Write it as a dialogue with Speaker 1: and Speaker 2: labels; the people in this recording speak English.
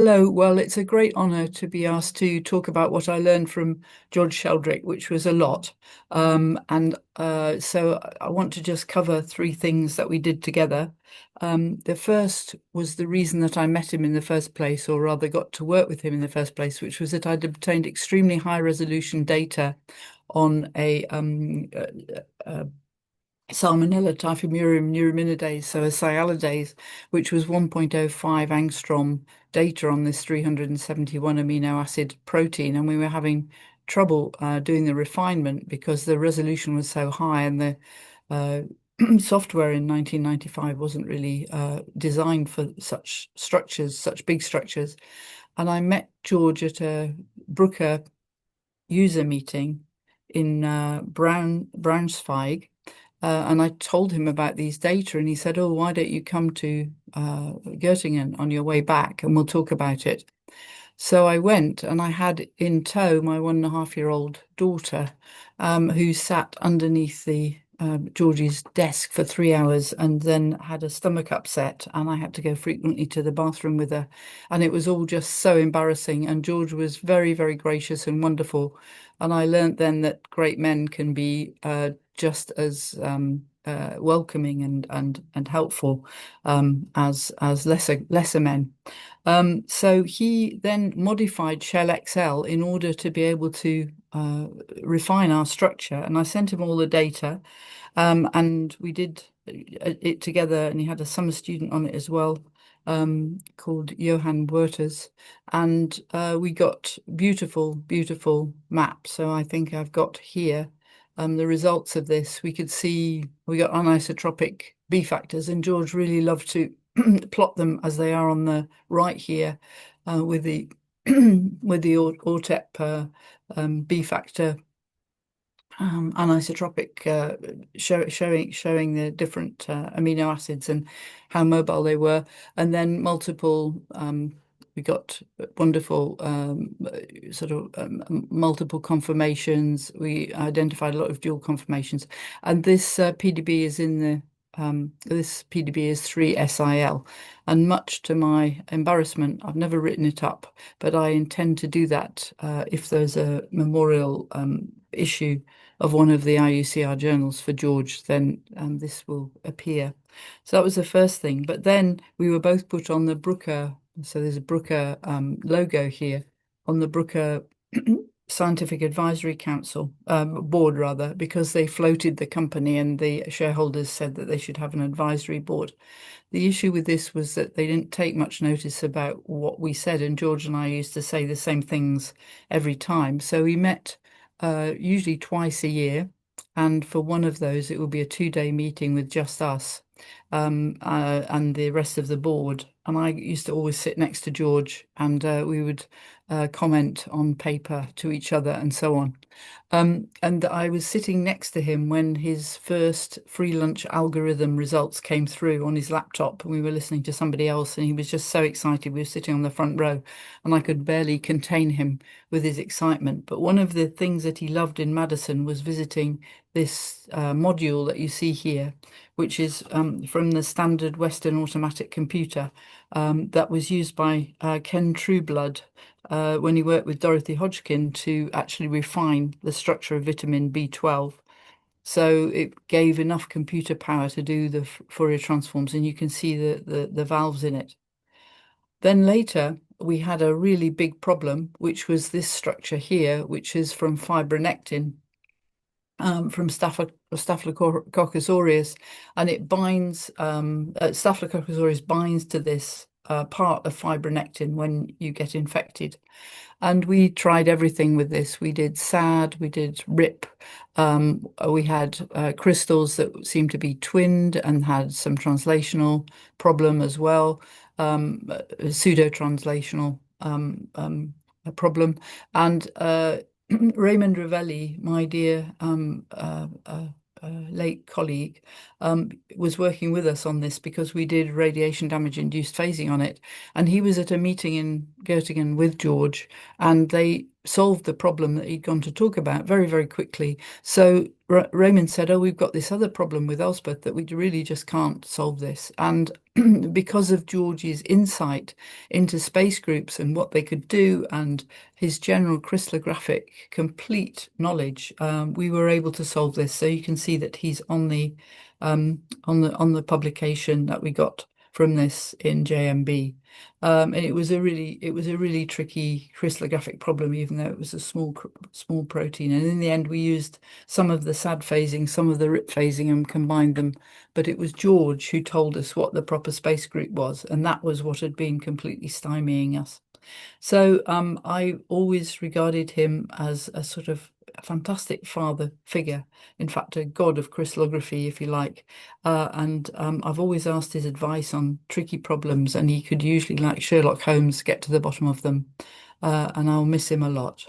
Speaker 1: Hello. Well, it's a great honour to be asked to talk about what I learned from George Sheldrick, which was a lot. So I want to just cover three things that we did together. The first was the reason that I met him in the first place, or rather got to work with him in the first place, which was that I'd obtained extremely high resolution data on a Salmonella typhimurium neuraminidase, so a sialidase, which was 1.05 angstrom data on this 371 amino acid protein. And we were having trouble doing the refinement because the resolution was so high and the uh, software in 1995 wasn't really designed for such structures, such big structures. And I met George at a Bruker user meeting in Braunschweig. And I told him about these data, and he said, "Oh, why don't you come to Göttingen on your way back, and we'll talk about it." So I went, and I had in tow my 1.5-year-old daughter, who sat underneath the Georgie's desk for 3 hours, and then had a stomach upset, and I had to go frequently to the bathroom with her, and it was all just so embarrassing. And George was very, very gracious and wonderful, and I learnt then that great men can be just as welcoming and helpful as lesser men. So he then modified Shell XL in order to be able to refine our structure. And I sent him all the data, and we did it together. And he had a summer student on it as well, called Johan Werters. And we got beautiful, beautiful maps. So I think I've got here the results of this. We could see we got anisotropic B factors, and George really loved to plot them as they are on the right here, with the with the ORTEP B factor anisotropic, showing the different amino acids and how mobile they were, and then multiple. We got wonderful sort of multiple conformations. We identified a lot of dual conformations, and this PDB is in the this PDB is 3-SIL, and much to my embarrassment, I've never written it up, but I intend to do that if there's a memorial issue of one of the IUCR journals for George, then this will appear. So that was the first thing. But then we were both put on the Bruker, so there's a Bruker logo here, on the Bruker Scientific Advisory Council, board rather, because they floated the company and the shareholders said that they should have an advisory board. The issue with this was that they didn't take much notice about what we said, and George and I used to say the same things every time. So we met usually twice a year, and for one of those, it would be a 2-day meeting with just us, and the rest of the board. And I used to always sit next to George, and we would comment on paper to each other and so on. And I was sitting next to him when his first free lunch algorithm results came through on his laptop, and we were listening to somebody else, and he was just so excited. We were sitting on the front row, and I could barely contain him with his excitement. But one of the things that he loved in Madison was visiting this module that you see here, which is from the standard Western automatic computer that was used by Ken Trueblood when he worked with Dorothy Hodgkin to actually refine the structure of vitamin B12. So it gave enough computer power to do the Fourier transforms, and you can see the valves in it. Then later, we had a really big problem, which was this structure here, which is from fibronectin, from Staphylococcus aureus, and it binds, Staphylococcus aureus binds to this part of fibronectin when you get infected. And we tried everything with this. We did SAD, we did RIP, we had crystals that seemed to be twinned and had some translational problem as well, pseudo-translational problem. And Raymond Ravelli, my dear late colleague, was working with us on this because we did radiation damage induced phasing on it. And he was at a meeting in Göttingen with George, and they solved the problem that he'd gone to talk about very, very quickly. So Raymond said, "Oh, we've got this other problem with Elspeth that we really just can't solve this." And because of George's insight into space groups and what they could do and his general crystallographic complete knowledge, we were able to solve this. So you can see that he's on the publication that we got from this in JMB. And it was a really tricky crystallographic problem, even though it was a small protein. And in the end, we used some of the SAD phasing, some of the RIP phasing, and combined them. But it was George who told us what the proper space group was, and that was what had been completely stymieing us. So I always regarded him as a sort of fantastic father figure, in fact, a god of crystallography, if you like. And I've always asked his advice on tricky problems, and he could usually, like Sherlock Holmes, get to the bottom of them. And I'll miss him a lot.